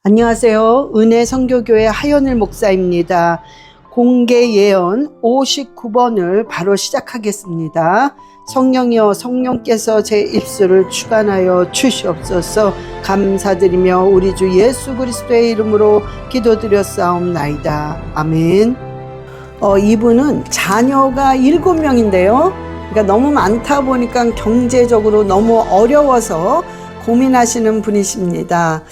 안녕하세요. 은혜 선교교회 하연일 목사입니다. 공개 예언 59번을 바로 시작하겠습니다. 성령이여 성령께서 제 입술을 주관하여 주시옵소서. 감사드리며 우리 주 예수 그리스도의 이름으로 기도드렸사옵나이다. 아멘. 이분은 자녀가 7명인데요. 그러니까 너무 많다 보니까 경제적으로 너무 어려워서 고민하시는 분이십니다.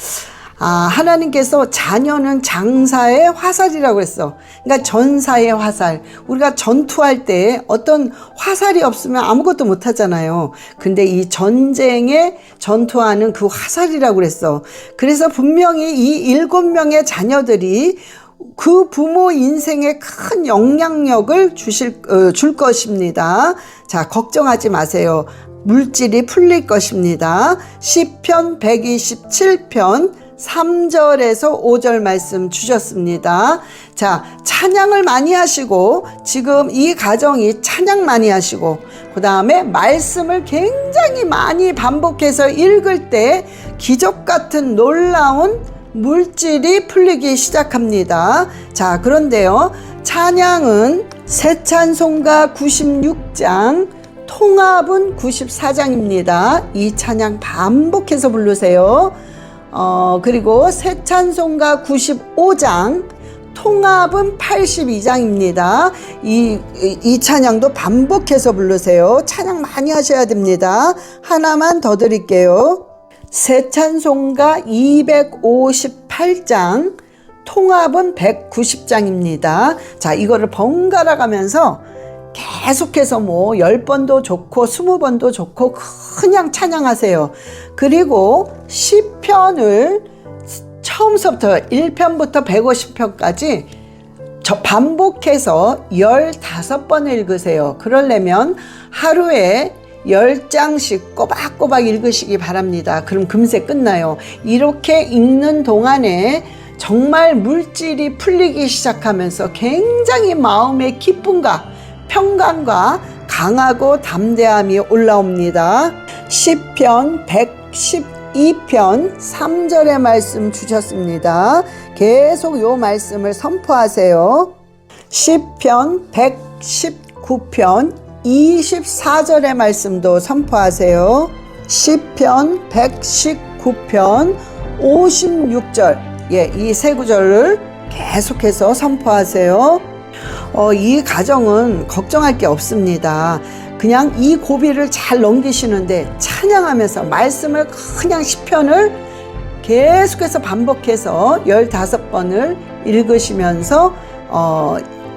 하나님께서 자녀는 장사의 화살이라고 했어. 그러니까 전사의 화살. 우리가 전투할 때 어떤 화살이 없으면 아무것도 못 하잖아요. 근데 이 전쟁에 전투하는 그 화살이라고 그랬어. 그래서 분명히 이 7명의 자녀들이 그 부모 인생에 큰 영향력을 줄 것입니다. 자, 걱정하지 마세요. 물질이 풀릴 것입니다. 시편 127편 3절에서 5절 말씀 주셨습니다. 자, 찬양을 많이 하시고, 지금 이 가정이 찬양 많이 하시고, 그 다음에 말씀을 굉장히 많이 반복해서 읽을 때 기적 같은 놀라운 물질이 풀리기 시작합니다. 자, 그런데요, 찬양은 새 찬송가 96장, 통합은 94장입니다. 이 찬양 반복해서 부르세요. 그리고 새 찬송가 95장, 통합은 82장입니다. 이 찬양도 반복해서 부르세요. 찬양 많이 하셔야 됩니다. 하나만 더 드릴게요. 새 찬송가 258장, 통합은 190장입니다. 자, 이거를 번갈아 가면서 계속해서 10번도 좋고 20번도 좋고 그냥 찬양하세요. 그리고 시편을 처음부터 1편부터 150편까지 반복해서 15번을 읽으세요. 그러려면 하루에 10장씩 꼬박꼬박 읽으시기 바랍니다. 그럼 금세 끝나요. 이렇게 읽는 동안에 정말 물질이 풀리기 시작하면서 굉장히 마음의 기쁨과 평강과 강하고 담대함이 올라옵니다. 시편 112편 3절의 말씀 주셨습니다. 계속 요 말씀을 선포하세요. 시편 119편 24절의 말씀도 선포하세요. 시편 119편 56절, 이 세 구절을 계속해서 선포하세요. 이 가정은 걱정할 게 없습니다. 그냥 이 고비를 잘 넘기시는데 찬양하면서 말씀을 그냥 시편을 계속해서 반복해서 15번을 읽으시면서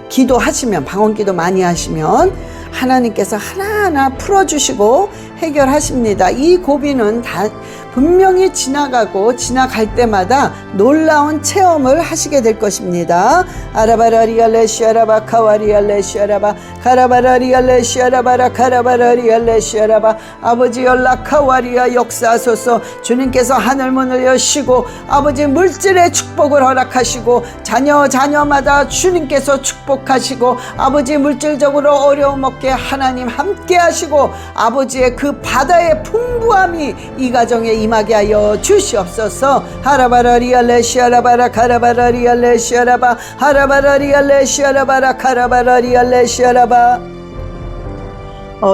기도하시면, 방언기도 많이 하시면 하나님께서 하나하나 풀어주시고 해결하십니다. 이 고비는 다 분명히 지나가고 지나갈 때마다 놀라운 체험을 하시게 될 것입니다. 아라바라리알레시아라바 카와리알레시아라바 카라바라리알레시아라바라 카라바라리알레시아라바. 아버지 연락카와리아 역사하소서. 주님께서 하늘문을 여시고 아버지 물질의 축복을 허락하시고 자녀마다 주님께서 축복하시고 아버지 물질적으로 어려움 없게 하나님 함께 하시고 아버지의 그 바다의 풍부함이 이 가정에 임하게 하여 주시옵소서. 하라바라리알레시아라바라 카라바라리알레시아라바 하라바라리알레시아라바라 카라바라리알레시아라바.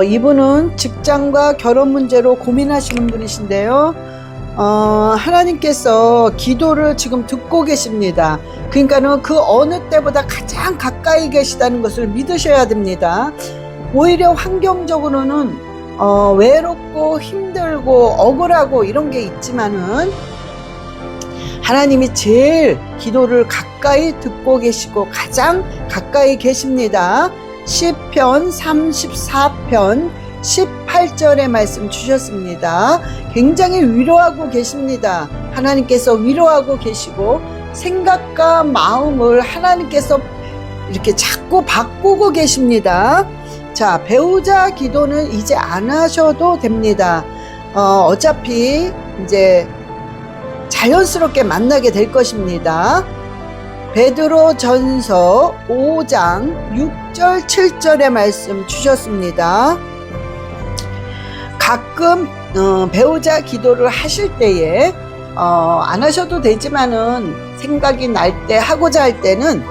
이분은 직장과 결혼 문제로 고민하시는 분이신데요. 하나님께서 기도를 지금 듣고 계십니다. 그러니까는 그 어느 때보다 가장 가까이 계시다는 것을 믿으셔야 됩니다. 오히려 환경적으로는 외롭고 힘들고 억울하고 이런 게 있지만은 하나님이 제일 기도를 가까이 듣고 계시고 가장 가까이 계십니다. 시편 34편 18절의 말씀 주셨습니다. 굉장히 위로하고 계십니다. 하나님께서 위로하고 계시고 생각과 마음을 하나님께서 이렇게 자꾸 바꾸고 계십니다. 자, 배우자 기도는 이제 안 하셔도 됩니다. 어차피 이제 자연스럽게 만나게 될 것입니다. 베드로 전서 5장 6절 7절의 말씀 주셨습니다. 가끔 배우자 기도를 하실 때에 안 하셔도 되지만은 생각이 날 때, 하고자 할 때는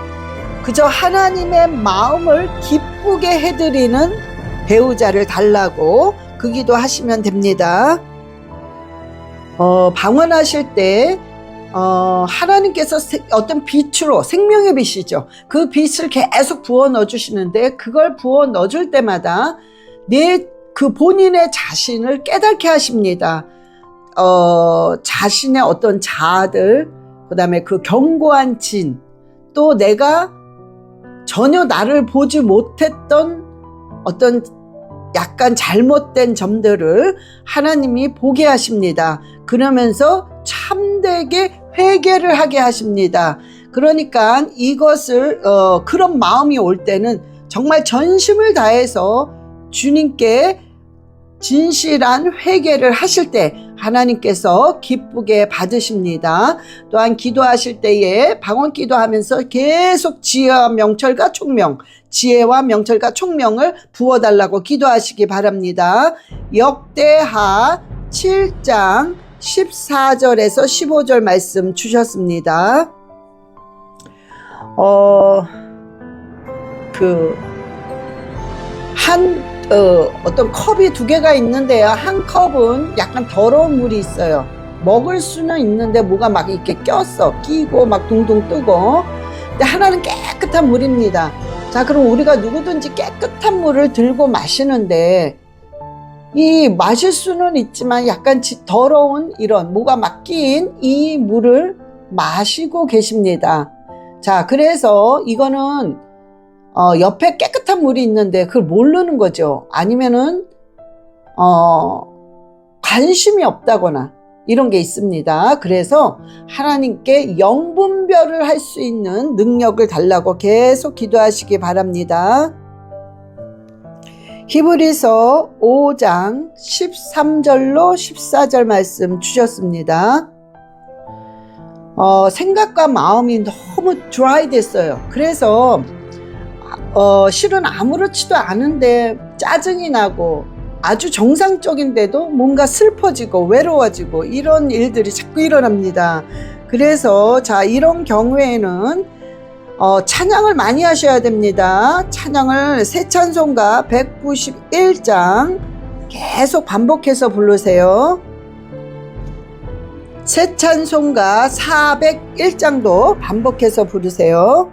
그저 하나님의 마음을 기쁘게 해드리는 배우자를 달라고 그 기도 하시면 됩니다. 방언하실 때 하나님께서 어떤 빛으로, 생명의 빛이죠, 그 빛을 계속 부어 넣어 주시는데, 그걸 부어 넣어 줄 때마다 그 본인의 자신을 깨닫게 하십니다. 자신의 어떤 자아들, 그 다음에 그 견고한 진, 또 내가 전혀 나를 보지 못했던 어떤 약간 잘못된 점들을 하나님이 보게 하십니다. 그러면서 참되게 회개를 하게 하십니다. 그러니까 이것을 그런 마음이 올 때는 정말 전심을 다해서 주님께 진실한 회개를 하실 때 하나님께서 기쁘게 받으십니다. 또한 기도하실 때에 방언 기도하면서 계속 지혜와 명철과 총명, 지혜와 명철과 총명을 부어달라고 기도하시기 바랍니다. 역대하 7장 14절에서 15절 말씀 주셨습니다. 어떤 컵이 두 개가 있는데요. 한 컵은 약간 더러운 물이 있어요. 먹을 수는 있는데 뭐가 막 이렇게 끼고 막 둥둥 뜨고. 근데 하나는 깨끗한 물입니다. 자, 그럼 우리가 누구든지 깨끗한 물을 들고 마시는데, 마실 수는 있지만 약간 더러운 이런 뭐가 막 낀 이 물을 마시고 계십니다. 자, 그래서 이거는 옆에 깨끗한 물이 있는데 그걸 모르는 거죠. 아니면은 관심이 없다거나 이런 게 있습니다. 그래서 하나님께 영분별을 할 수 있는 능력을 달라고 계속 기도하시기 바랍니다. 히브리서 5장 13절로 14절 말씀 주셨습니다. 생각과 마음이 너무 드라이 됐어요. 그래서 실은 아무렇지도 않은데 짜증이 나고 아주 정상적인데도 뭔가 슬퍼지고 외로워지고 이런 일들이 자꾸 일어납니다. 그래서 자, 이런 경우에는 찬양을 많이 하셔야 됩니다. 찬양을 새 찬송가 191장 계속 반복해서 부르세요. 새 찬송가 401장도 반복해서 부르세요.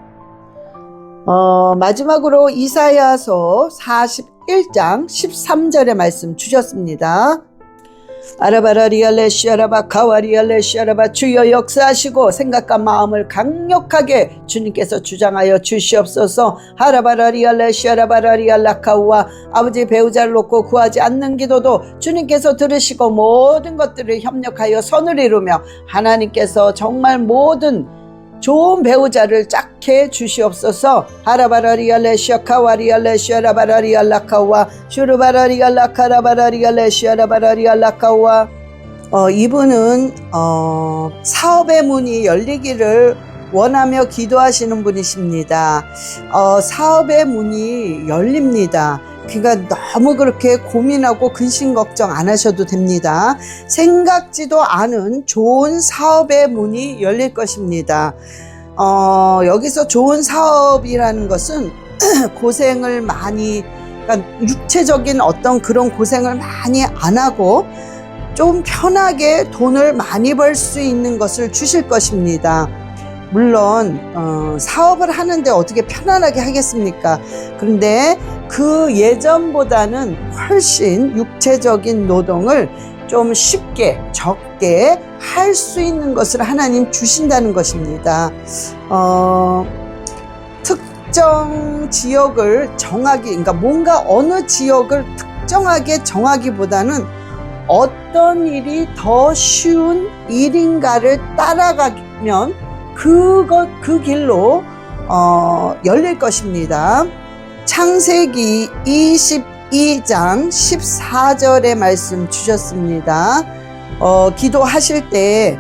마지막으로 이사야서 41장 13절의 말씀 주셨습니다. 아라바라리알레시아라바 카와리알레시아라바, 주여 역사하시고 생각과 마음을 강력하게 주님께서 주장하여 주시옵소서. 하라바라리알레시아라바라리알라카우와, 아버지 배우자를 놓고 구하지 않는 기도도 주님께서 들으시고 모든 것들을 협력하여 선을 이루며 하나님께서 정말 모든 좋은 배우자를 짝해 주시옵소서. 하라바라리알레시아카와리알레시아라바라리알라카와 슈르바라리알라카라바라리알레시아라바라리알라카와. 이분은 사업의 문이 열리기를 원하며 기도하시는 분이십니다. 사업의 문이 열립니다. 그러니까 너무 그렇게 고민하고 근심 걱정 안 하셔도 됩니다. 생각지도 않은 좋은 사업의 문이 열릴 것입니다. 여기서 좋은 사업이라는 것은 고생을 많이, 그러니까 육체적인 어떤 그런 고생을 많이 안 하고 좀 편하게 돈을 많이 벌 수 있는 것을 주실 것입니다. 물론 사업을 하는데 어떻게 편안하게 하겠습니까? 그런데 그 예전보다는 훨씬 육체적인 노동을 좀 쉽게 적게 할 수 있는 것을 하나님 주신다는 것입니다. 특정 지역을 정하기, 그러니까 뭔가 어느 지역을 특정하게 정하기보다는 어떤 일이 더 쉬운 일인가를 따라가면 그 길로 열릴 것입니다. 창세기 22장 14절의 말씀 주셨습니다. 기도하실 때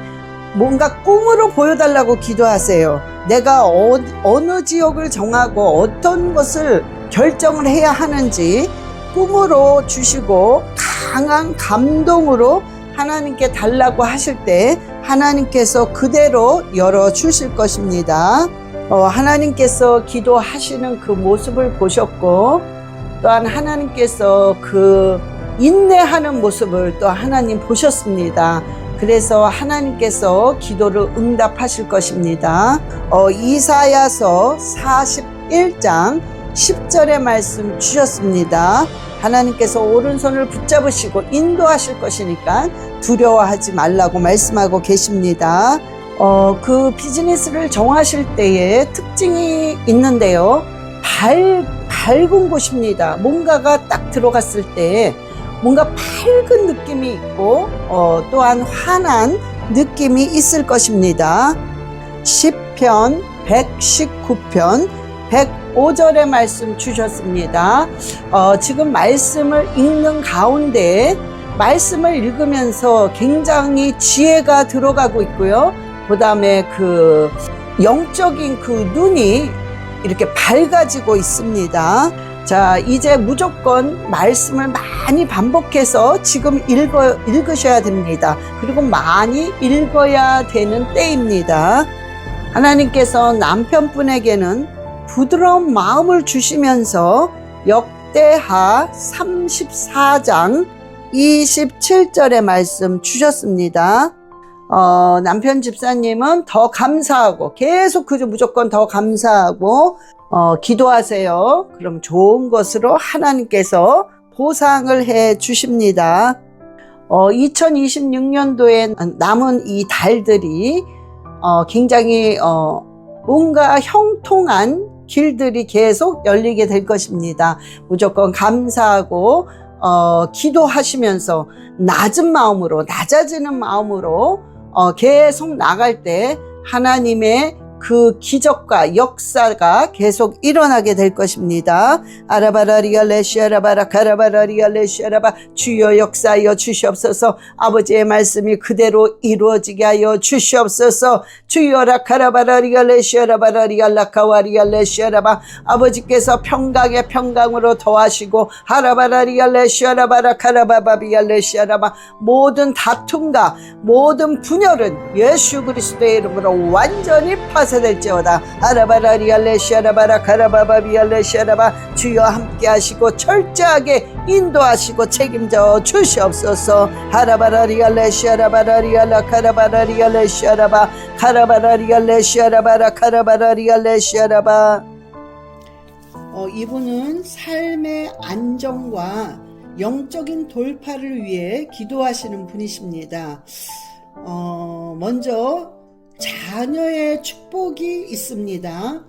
뭔가 꿈으로 보여달라고 기도하세요. 내가 어느 지역을 정하고 어떤 것을 결정을 해야 하는지 꿈으로 주시고 강한 감동으로 하나님께 달라고 하실 때 하나님께서 그대로 열어주실 것입니다. 하나님께서 기도하시는 그 모습을 보셨고, 또한 하나님께서 그 인내하는 모습을 또 하나님 보셨습니다. 그래서 하나님께서 기도를 응답하실 것입니다. 이사야서 41장 10절의 말씀 주셨습니다. 하나님께서 오른손을 붙잡으시고 인도하실 것이니까 두려워하지 말라고 말씀하고 계십니다. 그 비즈니스를 정하실 때에 특징이 있는데요. 밝은 곳입니다. 뭔가가 딱 들어갔을 때 뭔가 밝은 느낌이 있고 또한 환한 느낌이 있을 것입니다. 시편 119편 105절의 말씀 주셨습니다. 지금 말씀을 읽는 가운데 말씀을 읽으면서 굉장히 지혜가 들어가고 있고요. 그 다음에 그 영적인 그 눈이 이렇게 밝아지고 있습니다. 자, 이제 무조건 말씀을 많이 반복해서 지금 읽으셔야 됩니다. 그리고 많이 읽어야 되는 때입니다. 하나님께서 남편분에게는 부드러운 마음을 주시면서 역대하 34장 27절의 말씀 주셨습니다. 남편 집사님은 더 감사하고 계속 그저 무조건 더 감사하고 기도하세요. 그럼 좋은 것으로 하나님께서 보상을 해 주십니다. 2026년도에 남은 이 달들이 굉장히 뭔가 형통한 길들이 계속 열리게 될 것입니다. 무조건 감사하고 기도하시면서 낮은 마음으로, 낮아지는 마음으로 계속 나갈 때 하나님의 그 기적과 역사가 계속 일어나게 될 것입니다. 아라바라리아 레시아라바라 카라바라리아 레시아라바 주여 역사하여 주시옵소서. 아버지의 말씀이 그대로 이루어지게 하여 주시옵소서. 주여라 카라바라리아 레시아라바라리아 라카와리아 레시아라바 아버지께서 평강에 평강으로 더하시고 하라바라리아 레시아라바라 카라바바비아 레시아라바 모든 다툼과 모든 분열은 예수 그리스도의 이름으로 완전히 파쇄될지어다. 아라바라리아 레시아라바라 카라바바비아 레시아라바 주여 함께 하시고 철저하게 인도하시고 책임져 주시옵소서. 하라바라리아 레시아라바라리아 라카라바라리아 레시아라바 카라바라리아 레시아라바라 카라바라리아 레시아라바 이분은 삶의 안정과 영적인 돌파를 위해 기도하시는 분이십니다. 먼저 자녀의 축복이 있습니다.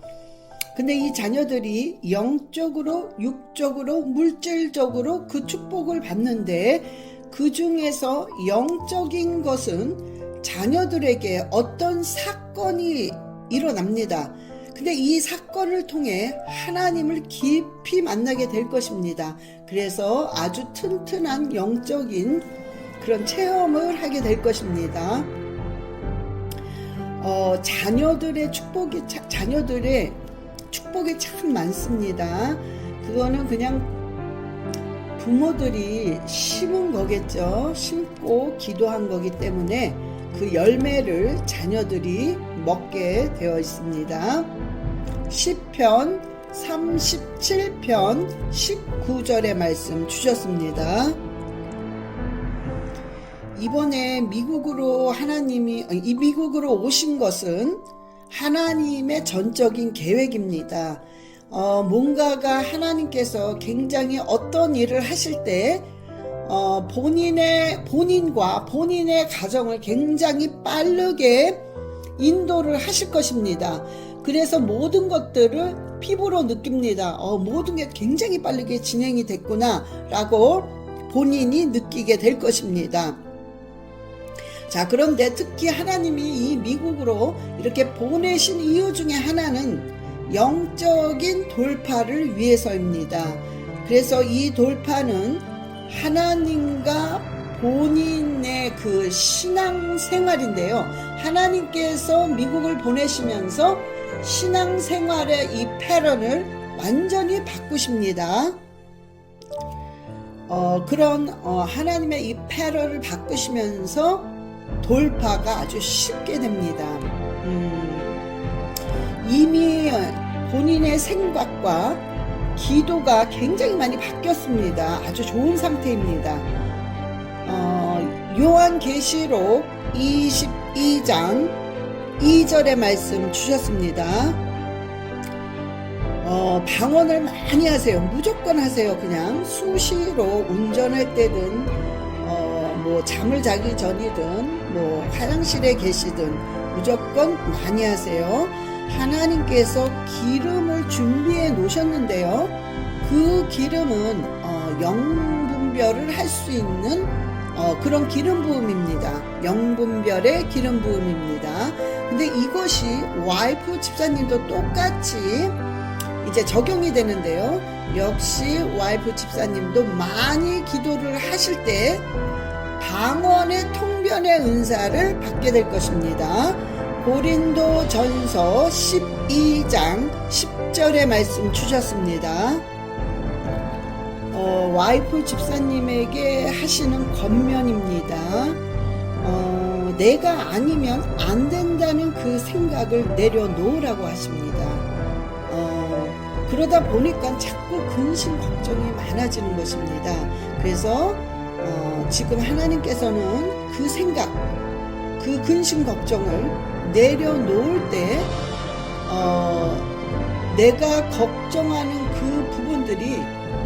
근데 이 자녀들이 영적으로, 육적으로, 물질적으로 그 축복을 받는데 그 중에서 영적인 것은 자녀들에게 어떤 사건이 일어납니다. 근데 이 사건을 통해 하나님을 깊이 만나게 될 것입니다. 그래서 아주 튼튼한 영적인 그런 체험을 하게 될 것입니다. 자녀들의 축복이 참 많습니다. 그거는 그냥 부모들이 심은 거겠죠. 심고 기도한 거기 때문에 그 열매를 자녀들이 먹게 되어 있습니다. 시편 37편 19절의 말씀 주셨습니다. 이번에 미국으로 미국으로 오신 것은 하나님의 전적인 계획입니다. 뭔가가 하나님께서 굉장히 어떤 일을 하실 때 본인과 본인의 가정을 굉장히 빠르게 인도를 하실 것입니다. 그래서 모든 것들을 피부로 느낍니다. 모든 게 굉장히 빠르게 진행이 됐구나 라고 본인이 느끼게 될 것입니다. 자, 그런데 특히 하나님이 이 미국으로 이렇게 보내신 이유 중에 하나는 영적인 돌파를 위해서입니다. 그래서 이 돌파는 하나님과 본인의 그 신앙생활인데요. 하나님께서 미국을 보내시면서 신앙생활의 이 패런을 완전히 바꾸십니다. 그런 하나님의 이 패런을 바꾸시면서 돌파가 아주 쉽게 됩니다. 이미 본인의 생각과 기도가 굉장히 많이 바뀌었습니다. 아주 좋은 상태입니다. 요한계시록 22장 2절의 말씀 주셨습니다. 방언을 많이 하세요. 무조건 하세요. 그냥 수시로 운전할 때든 뭐 잠을 자기 전이든 뭐 화장실에 계시든 무조건 많이 하세요. 하나님께서 기름을 준비해 놓으셨는데요. 그 기름은 영분별을 할 수 있는 그런 기름 부음입니다. 영분별의 기름 부음입니다. 근데 이것이 와이프 집사님도 똑같이 이제 적용이 되는데요. 역시 와이프 집사님도 많이 기도를 하실 때 방언의 통변의 은사를 받게 될 것입니다. 고린도 전서 12장 10절의 말씀 주셨습니다. 와이프 집사님에게 하시는 권면입니다. 내가 아니면 안 된다는 그 생각을 내려놓으라고 하십니다. 그러다 보니까 자꾸 근심 걱정이 많아지는 것입니다. 그래서 지금 하나님께서는 그 생각, 그 근심 걱정을 내려놓을 때 내가 걱정하는 그 부분들이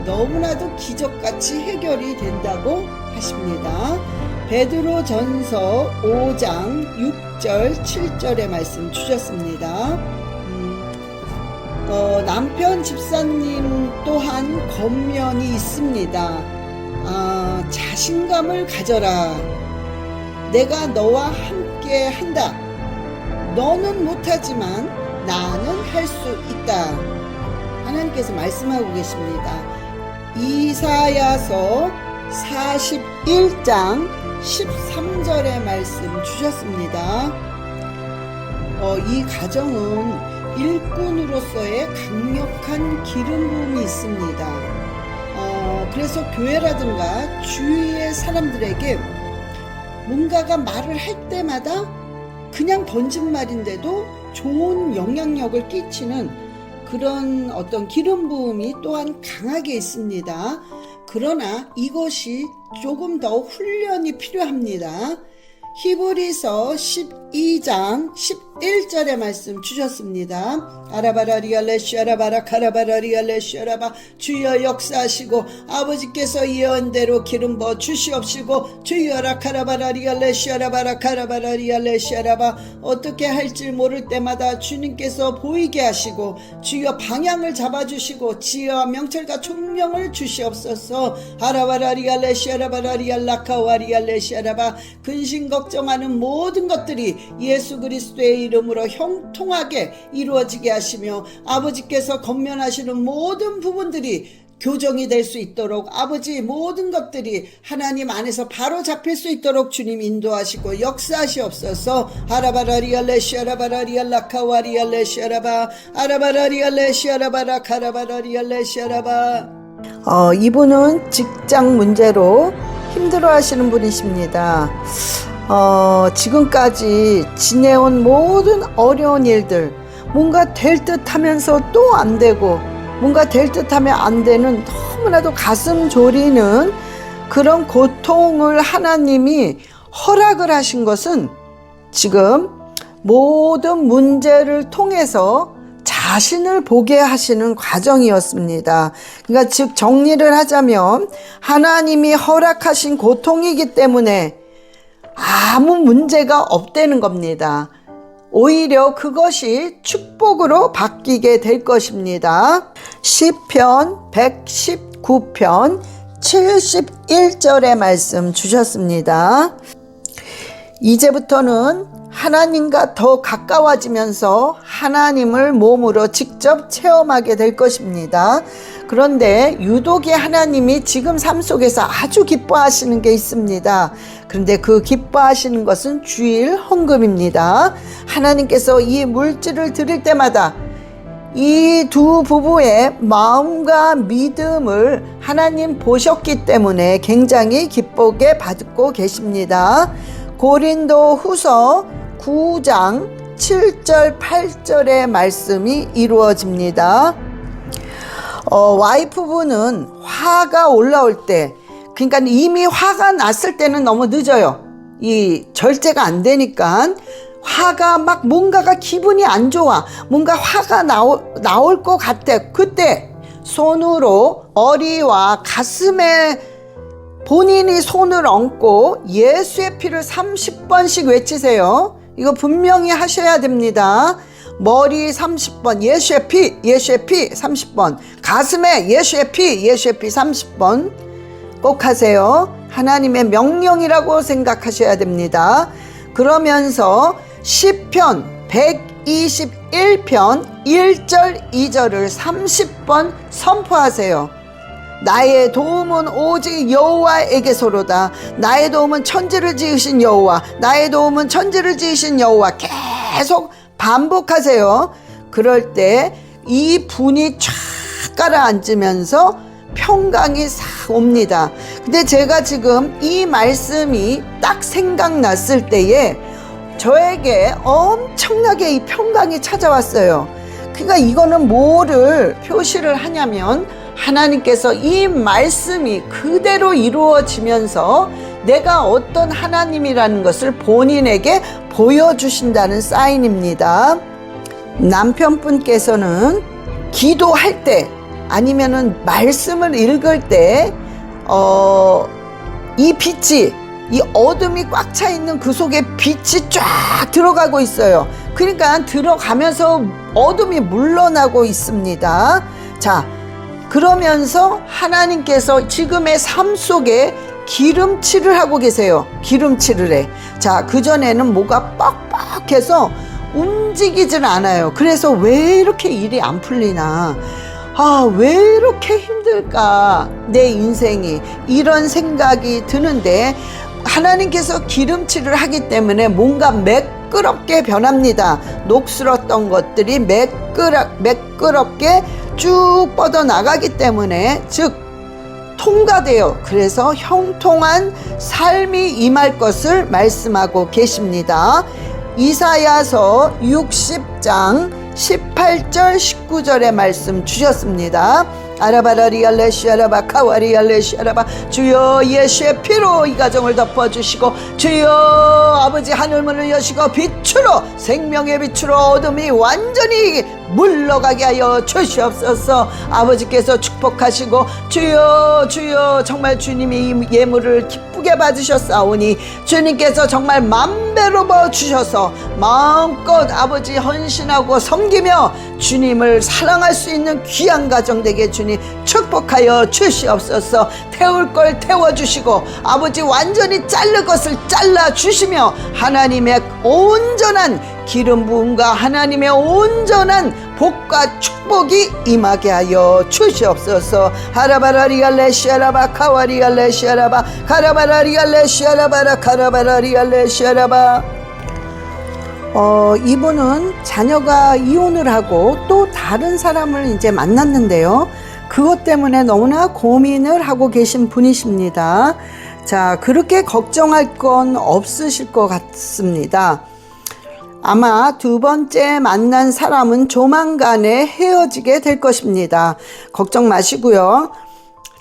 너무나도 기적같이 해결이 된다고 하십니다. 베드로 전서 5장 6절 7절의 말씀 주셨습니다. 남편 집사님 또한 권면이 있습니다. 자신감을 가져라. 내가 너와 함께 한다. 너는 못하지만 나는 할 수 있다. 하나님께서 말씀하고 계십니다. 이사야서 41장 13절의 말씀 주셨습니다. 이 가정은 일꾼으로서의 강력한 기름 부음이 있습니다. 그래서 교회라든가 주위의 사람들에게 뭔가가 말을 할 때마다 그냥 던진 말인데도 좋은 영향력을 끼치는 그런 어떤 기름 부음이 또한 강하게 있습니다. 그러나 이것이 조금 더 훈련이 필요합니다. 히브리서 12장 11절의 말씀 주셨습니다. 아라바라리알레시아라바라 카라바라리알레시아라바 주여 역사하시고 아버지께서 예언대로 기름 부어 주시옵시고 주여라 카라바라리알레시아라바라 카라바라리알레시아라바 어떻게 할지 모를 때마다 주님께서 보이게 하시고 주여 방향을 잡아주시고 지혜와 명철과 총명을 주시옵소서. 아라바라리알레시아라바라리알라카와리알레시아라바 근심 걱정하는 모든 것들이 예수 그리스도의 이름으로 형통하게 이루어지게 하시며 아버지께서 권면하시는 모든 부분들이 교정이 될 수 있도록 아버지 모든 것들이 하나님 안에서 바로 잡힐 수 있도록 주님 인도하시고 역사하시옵소서. 아라바라리알레시아라바라리알라카와리알레시아라바 아라바라리알레시아라바라 카라바라리알레시아라바 이분은 직장 문제로 힘들어 하시는 분이십니다. 지금까지 지내온 모든 어려운 일들 뭔가 될 듯 하면서 또 안 되고 뭔가 될 듯 하면 안 되는 너무나도 가슴 졸이는 그런 고통을 하나님이 허락을 하신 것은 지금 모든 문제를 통해서 자신을 보게 하시는 과정이었습니다. 그러니까 즉 정리를 하자면 하나님이 허락하신 고통이기 때문에 아무 문제가 없다는 겁니다. 오히려 그것이 축복으로 바뀌게 될 것입니다. 시편 119편 71절의 말씀 주셨습니다. 이제부터는 하나님과 더 가까워지면서 하나님을 몸으로 직접 체험하게 될 것입니다. 그런데 유독이 하나님이 지금 삶 속에서 아주 기뻐하시는 게 있습니다. 그런데 그 기뻐하시는 것은 주일 헌금입니다. 하나님께서 이 물질을 드릴 때마다 이 두 부부의 마음과 믿음을 하나님 보셨기 때문에 굉장히 기쁘게 받고 계십니다. 고린도 후서 9장 7절 8절의 말씀이 이루어집니다. 와이프분은 화가 올라올 때, 그러니까 이미 화가 났을 때는 너무 늦어요. 이 절제가 안 되니까 화가 막 뭔가가 기분이 안 좋아, 뭔가 화가 나올 것 같아. 그때 손으로 어리와 가슴에 본인이 손을 얹고 예수의 피를 30번씩 외치세요. 이거 분명히 하셔야 됩니다. 머리 30번 예수의 피, 예수의 피 30번, 가슴에 예수의 피, 예수의 피 30번 꼭 하세요. 하나님의 명령이라고 생각하셔야 됩니다. 그러면서 시편 121편 1절 2절을 30번 선포하세요. 나의 도움은 오직 여호와에게서로다. 나의 도움은 천지를 지으신 여호와, 나의 도움은 천지를 지으신 여호와. 계속 반복하세요. 그럴 때 이 분이 쫙 가라앉으면서 평강이 싹 옵니다. 근데 제가 지금 이 말씀이 딱 생각났을 때에 저에게 엄청나게 이 평강이 찾아왔어요. 그러니까 이거는 뭐를 표시를 하냐면, 하나님께서 이 말씀이 그대로 이루어지면서 내가 어떤 하나님이라는 것을 본인에게 보여주신다는 사인입니다. 남편분께서는 기도할 때 아니면은 말씀을 읽을 때 이 빛이, 이 어둠이 꽉 차 있는 그 속에 빛이 쫙 들어가고 있어요. 그러니까 들어가면서 어둠이 물러나고 있습니다. 자, 그러면서 하나님께서 지금의 삶 속에 기름칠을 하고 계세요. 기름칠을 해. 자, 그전에는 뭐가 뻑뻑해서 움직이질 않아요. 그래서 왜 이렇게 일이 안 풀리나, 왜 이렇게 힘들까 내 인생이, 이런 생각이 드는데 하나님께서 기름칠을 하기 때문에 뭔가 매끄럽게 변합니다. 녹슬었던 것들이 매끄럽게 쭉 뻗어나가기 때문에, 즉 통과돼요. 그래서 형통한 삶이 임할 것을 말씀하고 계십니다. 이사야서 60장 18절 19절의 말씀 주셨습니다. 아라바라리알레시아라바 카와리알레시아라바. 주여 예수의 피로 이 가정을 덮어주시고, 주여 아버지 하늘문을 여시고 빛으로, 생명의 빛으로 어둠이 완전히 물러가게 하여 주시옵소서. 아버지께서 축복하시고, 주여 정말 주님이 이 예물을 기쁘게 받으셨사오니 주님께서 정말 만배로 부어주셔서 마음껏 아버지 헌신하고 섬기며 주님을 사랑할 수 있는 귀한 가정 되게 주님 축복하여 주시옵소서. 태울 걸 태워주시고, 아버지 완전히 자를 것을 잘라주시며, 하나님의 온전한 기름 부음과 하나님의 온전한 복과 축복이 임하게 하여 주시옵소서. 하라바라리알레시아라바 카와리알레시아라바 카라바라리알레시아라바라 카라바라리알레시아라바. 이분은 자녀가 이혼을 하고 또 다른 사람을 이제 만났는데요. 그것 때문에 너무나 고민을 하고 계신 분이십니다. 자, 그렇게 걱정할 건 없으실 것 같습니다. 아마 두 번째 만난 사람은 조만간에 헤어지게 될 것입니다. 걱정 마시고요.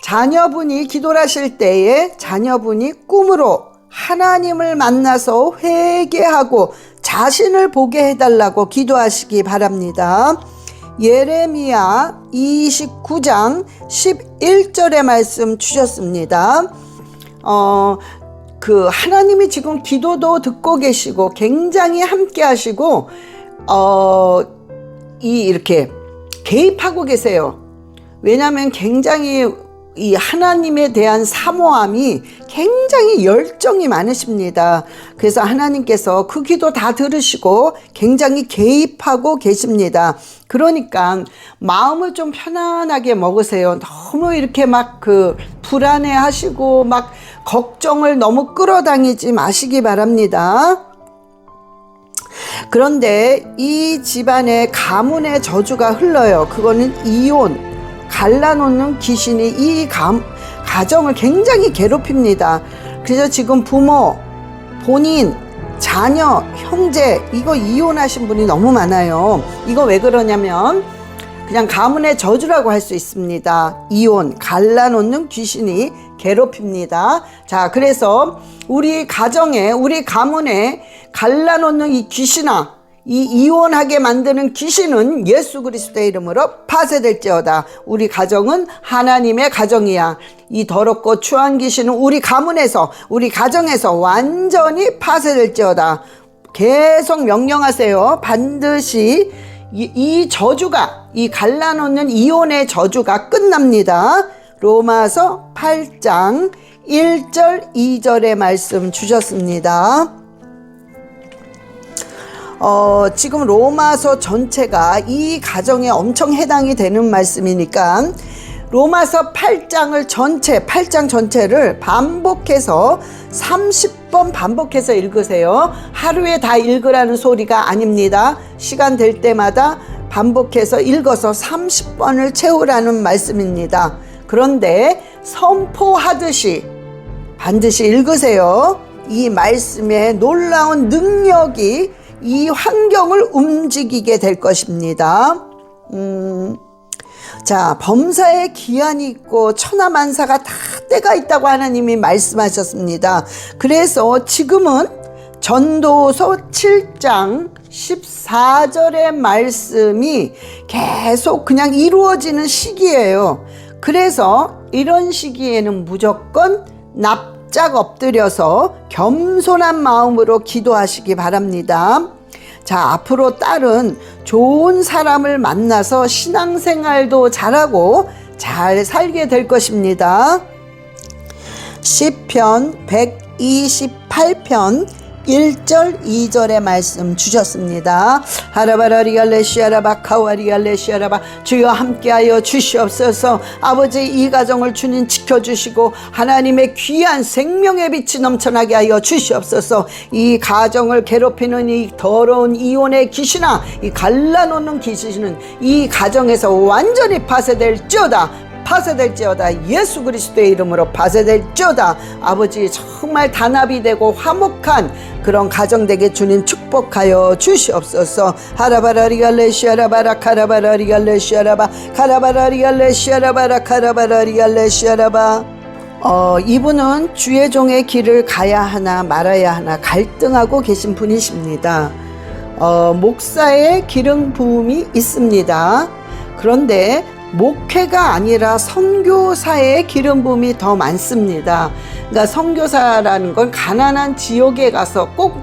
자녀분이 기도를 하실 때에 자녀분이 꿈으로 하나님을 만나서 회개하고 자신을 보게 해달라고 기도하시기 바랍니다. 예레미야 29장 11절의 말씀 주셨습니다. 하나님이 지금 기도도 듣고 계시고 굉장히 함께 하시고 이렇게 개입하고 계세요. 왜냐하면 굉장히 이 하나님에 대한 사모함이 굉장히 열정이 많으십니다. 그래서 하나님께서 그 기도 다 들으시고 굉장히 개입하고 계십니다. 그러니까 마음을 좀 편안하게 먹으세요. 너무 이렇게 막 불안해 하시고 막 걱정을 너무 끌어당기지 마시기 바랍니다. 그런데 이 집안에 가문의 저주가 흘러요. 그거는 이혼, 갈라놓는 귀신이 이 가정을 굉장히 괴롭힙니다. 그래서 지금 부모, 본인, 자녀, 형제 이거 이혼하신 분이 너무 많아요. 이거 왜 그러냐면 그냥 가문의 저주라고 할 수 있습니다. 이혼, 갈라놓는 귀신이 괴롭힙니다. 자, 그래서 우리 가정에, 우리 가문에 갈라놓는 이 귀신아, 이 이혼하게 만드는 귀신은 예수 그리스도의 이름으로 파쇄될지어다. 우리 가정은 하나님의 가정이야. 이 더럽고 추한 귀신은 우리 가문에서, 우리 가정에서 완전히 파쇄될지어다. 계속 명령하세요. 반드시 이 저주가, 이 갈라놓는 이혼의 저주가 끝납니다. 로마서 8장 1절 2절의 말씀 주셨습니다. 지금 로마서 전체가 이 가정에 엄청 해당이 되는 말씀이니까 로마서 8장 전체를 반복해서 30번 반복해서 읽으세요. 하루에 다 읽으라는 소리가 아닙니다. 시간 될 때마다 반복해서 읽어서 30번을 채우라는 말씀입니다. 그런데 선포하듯이 반드시 읽으세요. 이 말씀의 놀라운 능력이 이 환경을 움직이게 될 것입니다. 자, 범사에 기한이 있고 천하만사가 다 때가 있다고 하나님이 말씀하셨습니다. 그래서 지금은 전도서 7장 14절의 말씀이 계속 그냥 이루어지는 시기예요. 그래서 이런 시기에는 무조건 납작 엎드려서 겸손한 마음으로 기도하시기 바랍니다. 자, 앞으로 딸은 좋은 사람을 만나서 신앙생활도 잘하고 잘 살게 될 것입니다. 시편 128편 1절 2절의 말씀 주셨습니다. 하라바라리갈레시아라바카와리갈레시아라바 주여 함께하여 주시옵소서. 아버지, 이 가정을 주님 지켜주시고 하나님의 귀한 생명의 빛이 넘쳐나게 하여 주시옵소서. 이 가정을 괴롭히는 이 더러운 이혼의 귀신아, 이 갈라놓는 귀신은 이 가정에서 완전히 파쇄될지어다. 파쇄될지어다. 예수 그리스도의 이름으로 파쇄될지어다. 아버지, 정말 단합이 되고 화목한 그런 가정 되게 주님 축복하여 주시옵소서. 하라바라리갈레시아라바라 카라바라리갈레시아라바 카라바라리갈레시아라바라 카라바라리갈레시아라바. 이분은 주의 종의 길을 가야 하나 말아야 하나 갈등하고 계신 분이십니다. 목사의 기름 부음이 있습니다. 그런데 목회가 아니라 선교사의 기름 부음이 더 많습니다. 그러니까 선교사라는 건 가난한 지역에 가서 꼭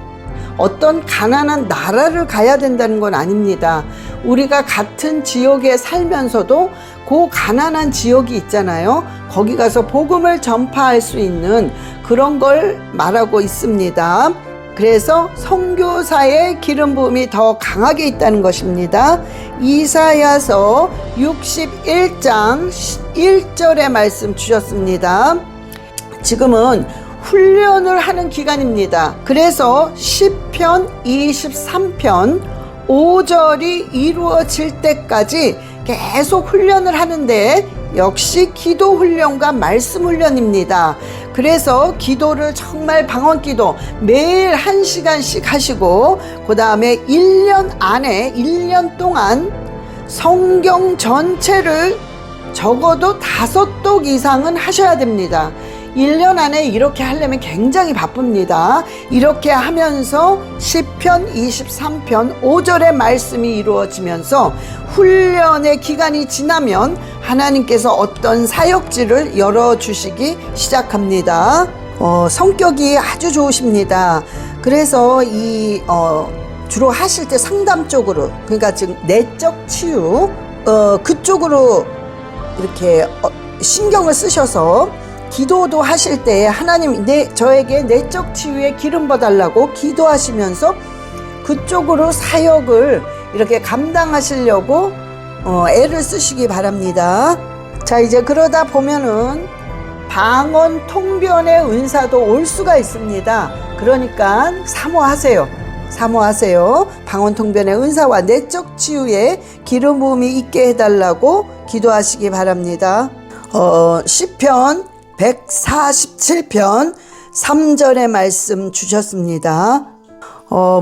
어떤 가난한 나라를 가야 된다는 건 아닙니다. 우리가 같은 지역에 살면서도 그 가난한 지역이 있잖아요. 거기 가서 복음을 전파할 수 있는 그런 걸 말하고 있습니다. 그래서 선교사의 기름 부음이 더 강하게 있다는 것입니다. 이사야서 61장 1절의 말씀 주셨습니다. 지금은 훈련을 하는 기간입니다. 그래서 시편 23편 5절이 이루어질 때까지 계속 훈련을 하는데 역시 기도 훈련과 말씀 훈련입니다. 그래서 기도를 정말 방언기도 매일 1시간씩 하시고 그 다음에 1년 안에 1년 동안 성경 전체를 적어도 5독 이상은 하셔야 됩니다. 1년 안에 이렇게 하려면 굉장히 바쁩니다. 이렇게 하면서 시편 23편 5절의 말씀이 이루어지면서 훈련의 기간이 지나면 하나님께서 어떤 사역지를 열어주시기 시작합니다. 성격이 아주 좋으십니다. 그래서 주로 하실 때 상담 쪽으로, 그러니까 지금 내적 치유 그쪽으로 이렇게 신경을 쓰셔서 기도도 하실 때 하나님 저에게 내적 치유에 기름 부어달라고 기도하시면서 그쪽으로 사역을 이렇게 감당하시려고 애를 쓰시기 바랍니다. 자, 이제 그러다 보면은 방언 통변의 은사도 올 수가 있습니다. 그러니까 사모하세요. 방언 통변의 은사와 내적 치유에 기름 부음이 있게 해달라고 기도하시기 바랍니다. 시편 147편 3절의 말씀 주셨습니다.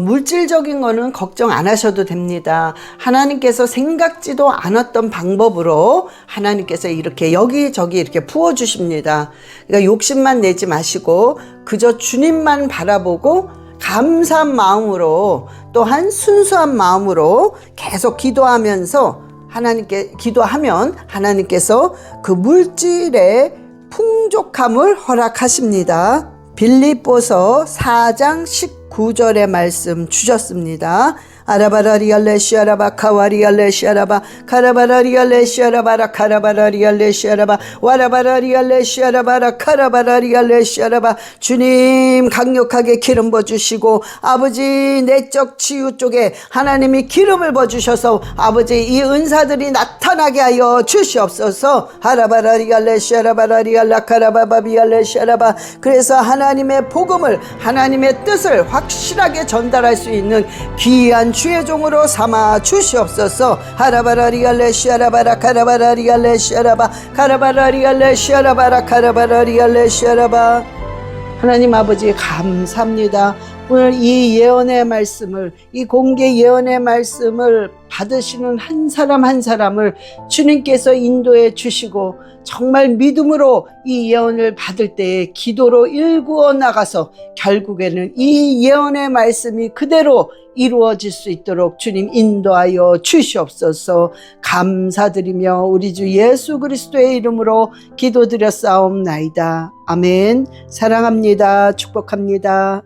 물질적인 거는 걱정 안 하셔도 됩니다. 하나님께서 생각지도 않았던 방법으로 하나님께서 이렇게 여기저기 이렇게 부어주십니다. 그러니까 욕심만 내지 마시고 그저 주님만 바라보고 감사한 마음으로 또한 순수한 마음으로 계속 기도하면서 기도하면 하나님께서 그 물질의 풍족함을 허락하십니다. 빌립보서 4장 19절의 말씀 주셨습니다. 아라바라리알레시아라바 카와리알레시아라바 카라바라리알레시아라바라 카라바라리알레시아라바 와라바라리알레시아라바라 카라바라리알레시아라바. 주님 강력하게 기름 부어주시고 아버지 내적 치유 쪽에 하나님이 기름을 부어주셔서 아버지 이 은사들이 나타나게 하여 주시옵소서. 하라바라리알레시아라바라리알라 카라바바비알레시아라바. 그래서 하나님의 복음을 하나님의 뜻을 확실하게 전달할 수 있는 귀한 주의 종으로 삼아 주시옵소서. 하라바라리알레시아라바라 카라바라리알레시아라바 카라바라리알레시아라바라 카라바라리알레시아라바. 하나님 아버지 감사합니다. 오늘 이 예언의 말씀을, 이 공개 예언의 말씀을 받으시는 한 사람 한 사람을 주님께서 인도해 주시고 정말 믿음으로 이 예언을 받을 때에 기도로 일구어 나가서 결국에는 이 예언의 말씀이 그대로 이루어질 수 있도록 주님 인도하여 주시옵소서. 감사드리며 우리 주 예수 그리스도의 이름으로 기도드렸사옵나이다. 아멘. 사랑합니다. 축복합니다.